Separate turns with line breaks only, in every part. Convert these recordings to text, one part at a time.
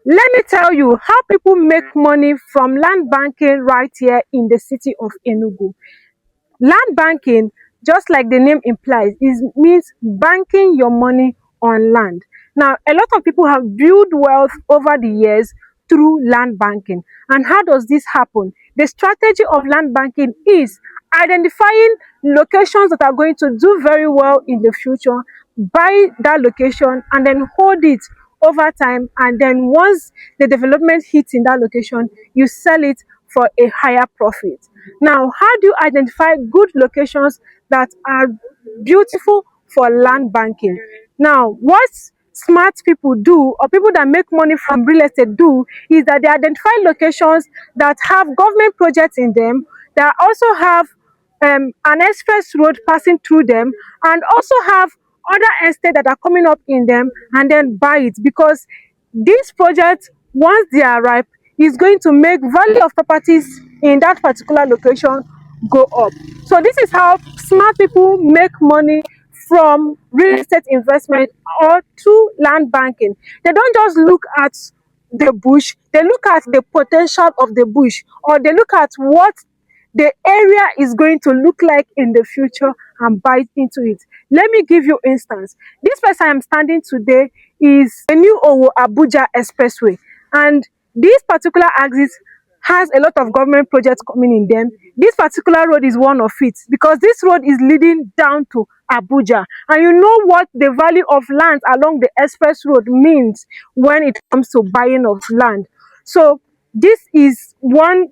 Let me tell you how people make money from land banking right here in the city of Enugu. Land banking, just like the name implies, means banking your money on land. Now, a lot of people have built wealth over the years through land banking. And how does this happen? The strategy of land banking is identifying locations that are going to do very well in the future, buy that location and then hold it over time, and then once the development hits in that location, you sell it for a higher profit. Now, how do you identify good locations that are beautiful for land banking? Now, what smart people do, or people that make money from real estate do, is that they identify locations that have government projects in them, that also have an express road passing through them, and also have other estates that are coming up in them, and then buy it, because these projects, once they are ripe, is going to make value of properties in that particular location go up. So this is how smart people make money from real estate investment or through land banking. They don't just look at the bush, they look at the potential of the bush, or they look at what the area is going to look like in the future and buy into it. Let me give you instance. This place I am standing today is a new Owo Abuja Expressway, and this particular axis has a lot of government projects coming in them. This particular road is one of it, because this road is leading down to Abuja, and you know what the value of land along the express road means when it comes to buying of land. So this is one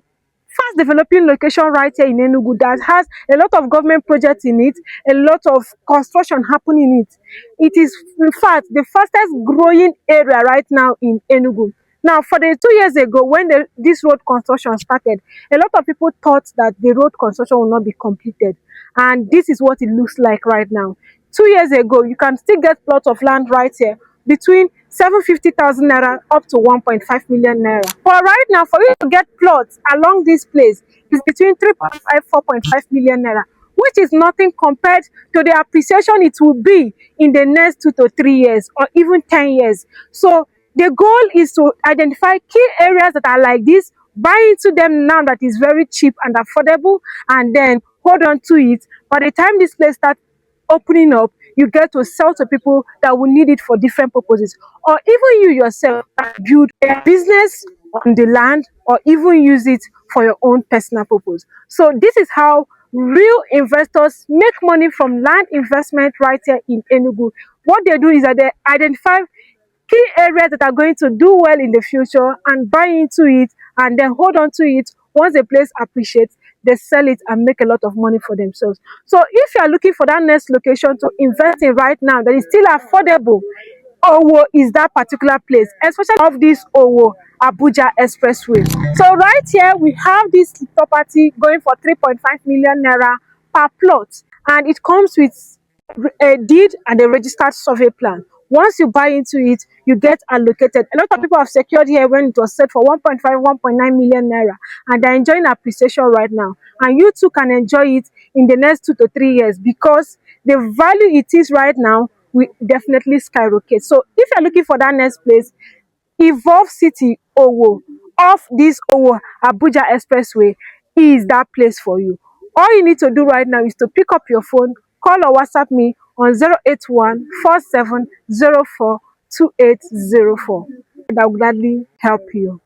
fast developing location right here in Enugu that has a lot of government projects in it, a lot of construction happening in it. It is in fact the fastest growing area right now in Enugu. Now, for the 2 years ago, when this road construction started, a lot of people thought that the road construction will not be completed, and this is what it looks like right now. 2 years ago, you can still get plots of land right here between 750,000 naira up to 1.5 million naira. But right now, for you to get plots along this place is between 3.5 4.5 million naira, which is nothing compared to the appreciation it will be in the next 2 to 3 years or even 10 years. So the goal is to identify key areas that are like this, buy into them now that is very cheap and affordable, and then hold on to it. By the time this place starts opening up, you get to sell to people that will need it for different purposes, or even you yourself build a business on the land, or even use it for your own personal purpose. So this is how real investors make money from land investment right here in Enugu. What they do is that they identify key areas that are going to do well in the future and buy into it, and then hold on to it. Once the place appreciates, they sell it and make a lot of money for themselves. So if you are looking for that next location to invest in right now that is still affordable, Owo is that particular place, especially of this Owo Abuja Expressway. So right here we have this property going for 3.5 million naira per plot, and it comes with a deed and a registered survey plan. Once you buy into it, you get allocated. A lot of people have secured here when it was set for 1.5, 1.9 million naira, and they're enjoying appreciation right now. And you too can enjoy it in the next 2 to 3 years, because the value it is right now will definitely skyrocket. So if you're looking for that next place, Evolve City Owo off this Owo Abuja Expressway is that place for you. All you need to do right now is to pick up your phone, call or WhatsApp me on 081 4704 2804. I will gladly help you.